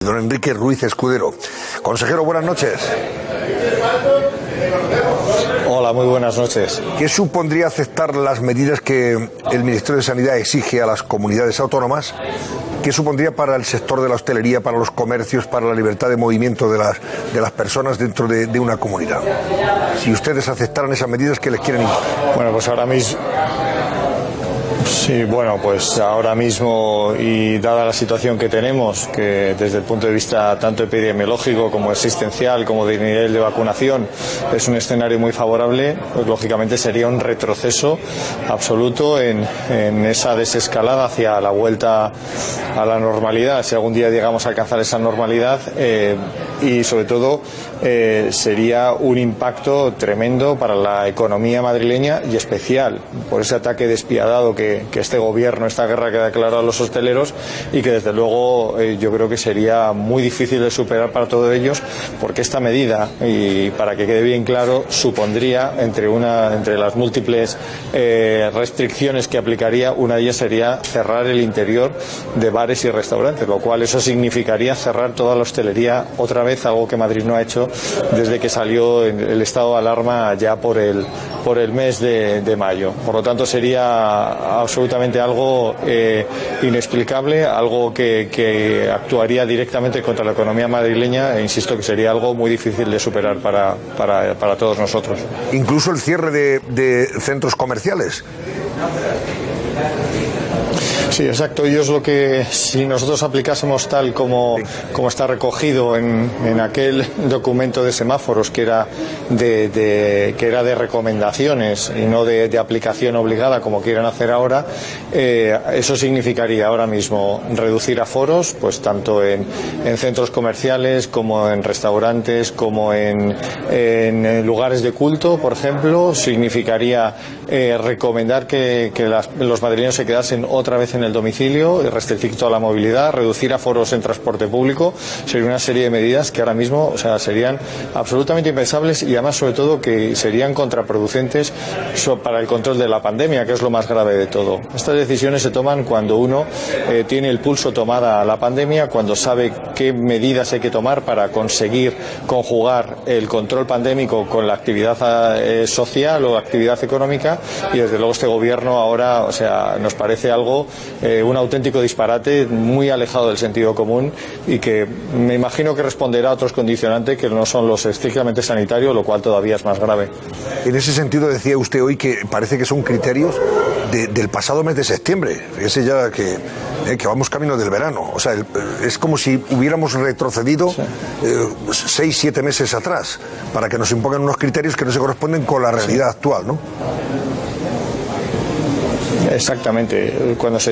Don Enrique Ruiz Escudero. Consejero, buenas noches. Hola, muy buenas noches. ¿Qué supondría aceptar las medidas que el Ministerio de Sanidad exige a las comunidades autónomas? ¿Qué supondría para el sector de la hostelería, para los comercios, para la libertad de movimiento de las personas dentro de una comunidad? Si ustedes aceptaran esas medidas que les quieren imponer. Bueno, pues ahora mismo... Sí, bueno, pues ahora mismo, y dada la situación que tenemos, que desde el punto de vista tanto epidemiológico como existencial, como de nivel de vacunación, es un escenario muy favorable, pues lógicamente sería un retroceso absoluto en esa desescalada hacia la vuelta a la normalidad, si algún día llegamos a alcanzar esa normalidad, y sobre todo sería un impacto tremendo para la economía madrileña, y especial por ese ataque despiadado que este gobierno, esta guerra que ha declarado a los hosteleros, y que desde luego yo creo que sería muy difícil de superar para todos ellos, porque esta medida, y para que quede bien claro, supondría entre las múltiples restricciones que aplicaría, una de ellas sería cerrar el interior de bares y restaurantes, lo cual eso significaría cerrar toda la hostelería otra vez, algo que Madrid no ha hecho desde que salió el estado de alarma ya por el mes de mayo. Por lo tanto, sería absolutamente algo inexplicable, algo que actuaría directamente contra la economía madrileña, e insisto que sería algo muy difícil de superar para todos nosotros. Incluso el cierre de centros comerciales. Sí, exacto. Y es lo que, si nosotros aplicásemos tal como está recogido en aquel documento de semáforos, que era de recomendaciones y no de aplicación obligada como quieren hacer ahora, eso significaría ahora mismo reducir aforos, pues tanto en centros comerciales como en restaurantes, como en lugares de culto, por ejemplo. Significaría recomendar que los madrileños se quedasen otra vez en el domicilio, restringir toda la movilidad, reducir aforos en transporte público. Sería una serie de medidas que ahora mismo, serían absolutamente impensables, y además, sobre todo, que serían contraproducentes para el control de la pandemia, que es lo más grave de todo. Estas decisiones se toman cuando uno tiene el pulso tomada a la pandemia, cuando sabe qué medidas hay que tomar para conseguir conjugar el control pandémico con la actividad social o actividad económica, y desde luego este gobierno ahora, nos parece algo, un auténtico disparate, muy alejado del sentido común, y que me imagino que responderá a otros condicionantes que no son los estrictamente sanitarios, lo cual todavía es más grave. En ese sentido, decía usted hoy que parece que son criterios del pasado mes de septiembre. Fíjese ya que vamos camino del verano. Es como si hubiéramos retrocedido 6-7 meses atrás, para que nos impongan unos criterios que no se corresponden con la realidad actual, ¿no? Exactamente. Cuando se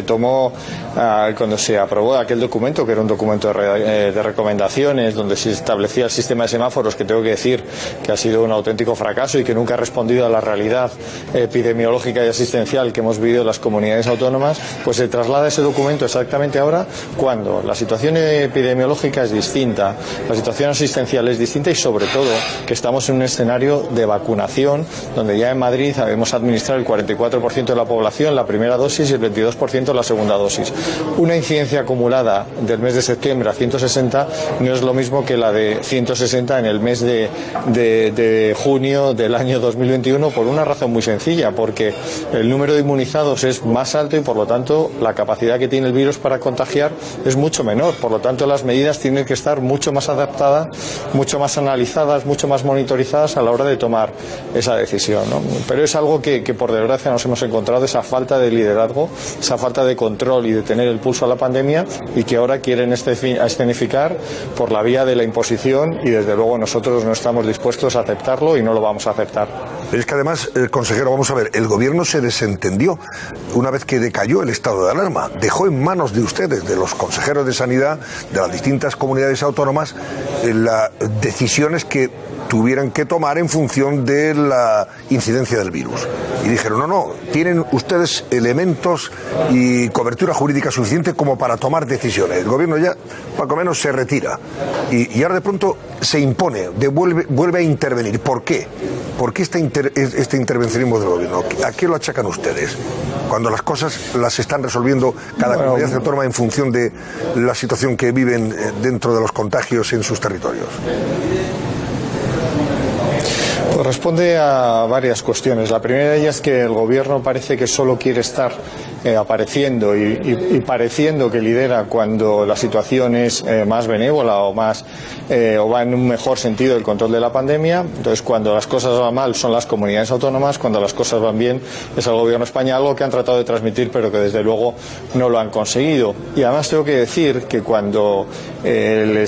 aprobó aquel documento, que era un documento de recomendaciones, donde se establecía el sistema de semáforos, que tengo que decir que ha sido un auténtico fracaso y que nunca ha respondido a la realidad epidemiológica y asistencial que hemos vivido en las comunidades autónomas, pues se traslada ese documento exactamente ahora, cuando la situación epidemiológica es distinta, la situación asistencial es distinta, y sobre todo que estamos en un escenario de vacunación, donde ya en Madrid hemos administrado el 44% de la población la primera dosis y el 22% la segunda dosis. Una incidencia acumulada del mes de septiembre a 160 no es lo mismo que la de 160 en el mes de junio del año 2021, por una razón muy sencilla, porque el número de inmunizados es más alto y, por lo tanto, la capacidad que tiene el virus para contagiar es mucho menor. Por lo tanto, las medidas tienen que estar mucho más adaptadas, mucho más analizadas, mucho más monitorizadas a la hora de tomar esa decisión, ¿no? Pero es algo que por desgracia nos hemos encontrado, esa falta de liderazgo, esa falta de control y de tener el pulso a la pandemia, y que ahora quieren escenificar por la vía de la imposición, y desde luego nosotros no estamos dispuestos a aceptarlo y no lo vamos a aceptar. Es que además, consejero, vamos a ver, el gobierno se desentendió una vez que decayó el estado de alarma, dejó en manos de ustedes, de los consejeros de sanidad de las distintas comunidades autónomas, las decisiones que tuvieran que tomar en función de la incidencia del virus. Y dijeron, no, tienen ustedes elementos y cobertura jurídica suficiente como para tomar decisiones. El gobierno ya, poco menos, se retira. Y ahora de pronto se impone, vuelve a intervenir. ¿Por qué? ¿Por qué este intervencionismo del gobierno? ¿A qué lo achacan ustedes? cuando las cosas las están resolviendo cada comunidad autónoma en función de la situación que viven dentro de los contagios en sus territorios? Pues responde a varias cuestiones. La primera de ellas es que el gobierno parece que solo quiere estar apareciendo y pareciendo que lidera cuando la situación es más benévola o va en un mejor sentido el control de la pandemia. Entonces, cuando las cosas van mal son las comunidades autónomas, cuando las cosas van bien es el gobierno de España, algo que han tratado de transmitir pero que desde luego no lo han conseguido. Y además tengo que decir que cuando el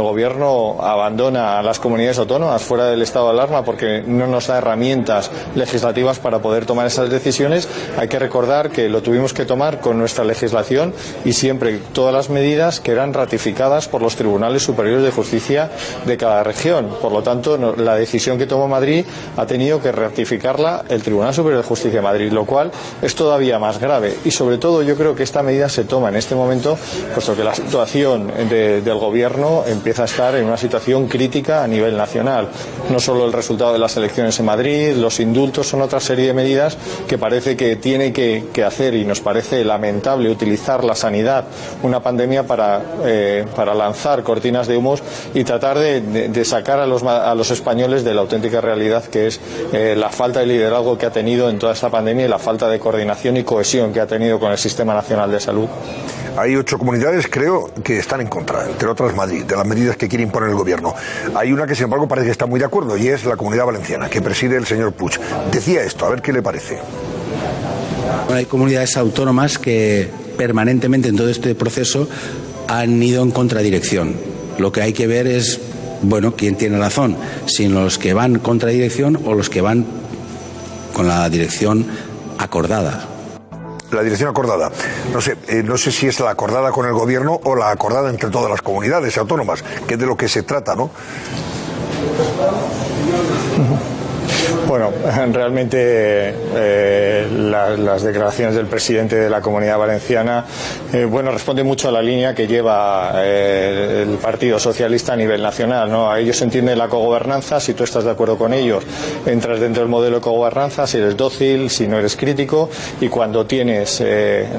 gobierno abandona a las comunidades autónomas fuera del estado de alarma porque no nos da herramientas legislativas para poder tomar esas decisiones, hay que recordar que lo tuvimos que tomar con nuestra legislación y siempre todas las medidas que eran ratificadas por los tribunales superiores de justicia de cada región. Por lo tanto, la decisión que tomó Madrid ha tenido que ratificarla el Tribunal Superior de Justicia de Madrid, lo cual es todavía más grave. Y sobre todo yo creo que esta medida se toma en este momento puesto que la situación del gobierno empieza a estar en una situación crítica a nivel nacional. No solo el resultado de las elecciones en Madrid, los indultos, son otra serie de medidas que parece que tiene que hacer, y nos parece lamentable utilizar la sanidad, una pandemia, para lanzar cortinas de humos y tratar de sacar a los españoles de la auténtica realidad que es la falta de liderazgo que ha tenido en toda esta pandemia y la falta de coordinación y cohesión que ha tenido con el Sistema Nacional de Salud. Hay 8 comunidades, creo, que están en contra, entre otras Madrid, de las medidas que quiere imponer el gobierno. Hay una que, sin embargo, parece que está muy de acuerdo, y es la Comunidad Valenciana, que preside el señor Puig. Decía esto, a ver qué le parece. Hay comunidades autónomas que permanentemente en todo este proceso han ido en contradirección. Lo que hay que ver es, bueno, quién tiene razón, si los que van contradirección o los que van con la dirección acordada. La dirección acordada. No sé si es la acordada con el gobierno o la acordada entre todas las comunidades autónomas, que es de lo que se trata, ¿no? Bueno, realmente las declaraciones del presidente de la Comunidad Valenciana responden mucho a la línea que lleva el Partido Socialista a nivel nacional, ¿no? Ellos entienden la cogobernanza. Si tú estás de acuerdo con ellos, entras dentro del modelo de cogobernanza, si eres dócil, si no eres crítico, y cuando tienes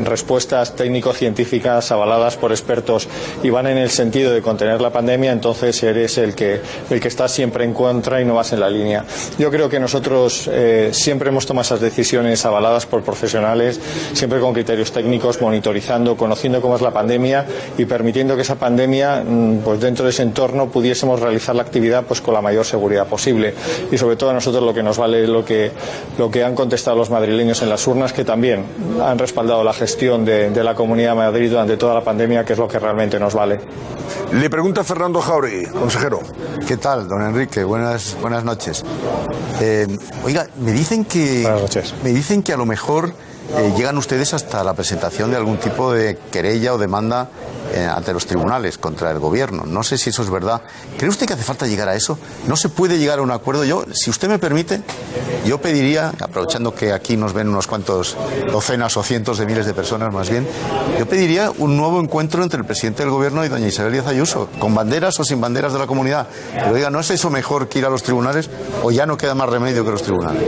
respuestas técnico-científicas avaladas por expertos y van en el sentido de contener la pandemia, entonces eres el que está siempre en contra y no vas en la línea. Yo creo que nosotros siempre hemos tomado esas decisiones avaladas por profesionales, siempre con criterios técnicos, monitorizando, conociendo cómo es la pandemia y permitiendo que esa pandemia, pues dentro de ese entorno, pudiésemos realizar la actividad pues con la mayor seguridad posible. Y sobre todo a nosotros lo que nos vale lo que han contestado los madrileños en las urnas, que también han respaldado la gestión de la Comunidad de Madrid durante toda la pandemia, que es lo que realmente nos vale. Le pregunta Fernando Jáuregui, consejero. ¿Qué tal, don Enrique? Buenas noches. Oiga, me dicen que a lo mejor llegan ustedes hasta la presentación de algún tipo de querella o demanda ante los tribunales contra el gobierno. No sé si eso es verdad. ¿Cree usted que hace falta llegar a eso? ¿No se puede llegar a un acuerdo? Yo, si usted me permite, yo pediría, aprovechando que aquí nos ven unos cuantos docenas o cientos de miles de personas más bien, yo pediría un nuevo encuentro entre el presidente del gobierno y doña Isabel Díaz Ayuso, con banderas o sin banderas de la comunidad. Pero oiga, ¿no es eso mejor que ir a los tribunales o ya no queda más remedio que los tribunales?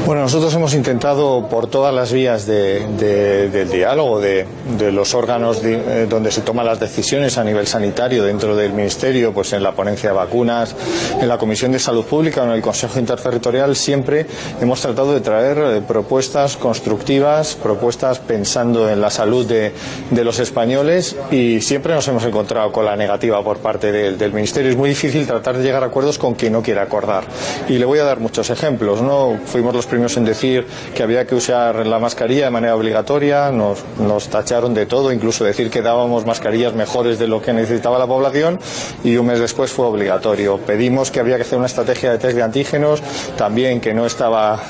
Bueno, nosotros hemos intentado por todas las vías del diálogo, de los órganos donde se toman las decisiones a nivel sanitario dentro del Ministerio, pues en la ponencia de vacunas, en la Comisión de Salud Pública o en el Consejo Interterritorial, siempre hemos tratado de traer propuestas constructivas, propuestas pensando en la salud de los españoles, y siempre nos hemos encontrado con la negativa por parte del Ministerio. Es muy difícil tratar de llegar a acuerdos con quien no quiere acordar. Y le voy a dar muchos ejemplos, ¿no? Fuimos los primeros en decir que había que usar la mascarilla de manera obligatoria, nos tacharon de todo, incluso decir que dábamos mascarillas mejores de lo que necesitaba la población, y un mes después fue obligatorio. Pedimos que había que hacer una estrategia de test de antígenos, también que no estaba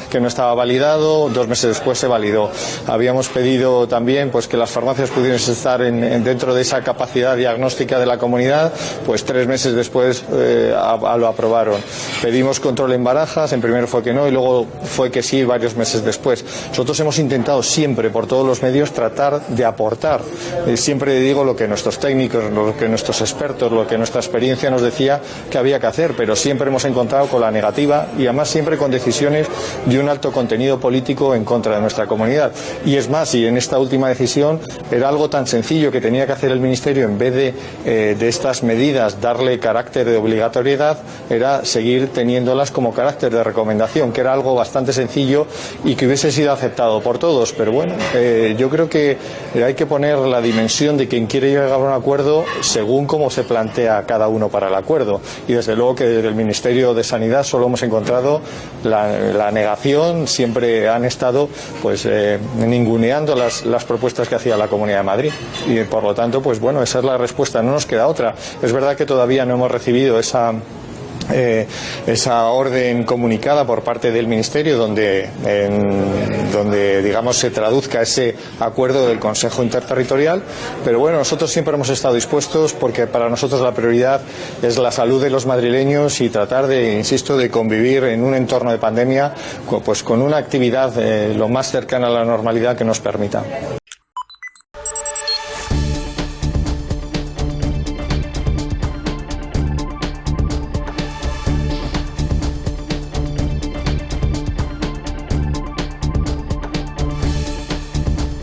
validado, 2 meses después se validó. Habíamos pedido también pues que las farmacias pudiesen estar dentro de esa capacidad diagnóstica de la comunidad, pues 3 meses después lo aprobaron. Pedimos control en Barajas, en primero fue que no y luego fue que sí varios meses después. Nosotros hemos intentado siempre, por todos los medios, tratar de aportar. Siempre digo lo que nuestros técnicos, lo que nuestros expertos, lo que nuestra experiencia nos decía que había que hacer, pero siempre hemos encontrado con la negativa y además siempre con decisiones de un alto contenido político en contra de nuestra comunidad. Y es más, y en esta última decisión era algo tan sencillo que tenía que hacer el Ministerio, en vez de estas medidas darle carácter de obligatoriedad, era seguir teniéndolas como carácter de recomendación, que era algo bastante sencillo y que hubiese sido aceptado por todos. Pero bueno, yo creo que hay que poner la dimensión de quien quiere llegar a un acuerdo según cómo se plantea cada uno para el acuerdo. Y desde luego que desde el Ministerio de Sanidad solo hemos encontrado la negación. Siempre han estado pues ninguneando las propuestas que hacía la Comunidad de Madrid. Y por lo tanto, pues bueno, esa es la respuesta, no nos queda otra. Es verdad que todavía no hemos recibido esa orden comunicada por parte del Ministerio donde digamos se traduzca ese acuerdo del Consejo Interterritorial, pero bueno, nosotros siempre hemos estado dispuestos porque para nosotros la prioridad es la salud de los madrileños y tratar de, insisto, de convivir en un entorno de pandemia pues con una actividad lo más cercana a la normalidad que nos permita.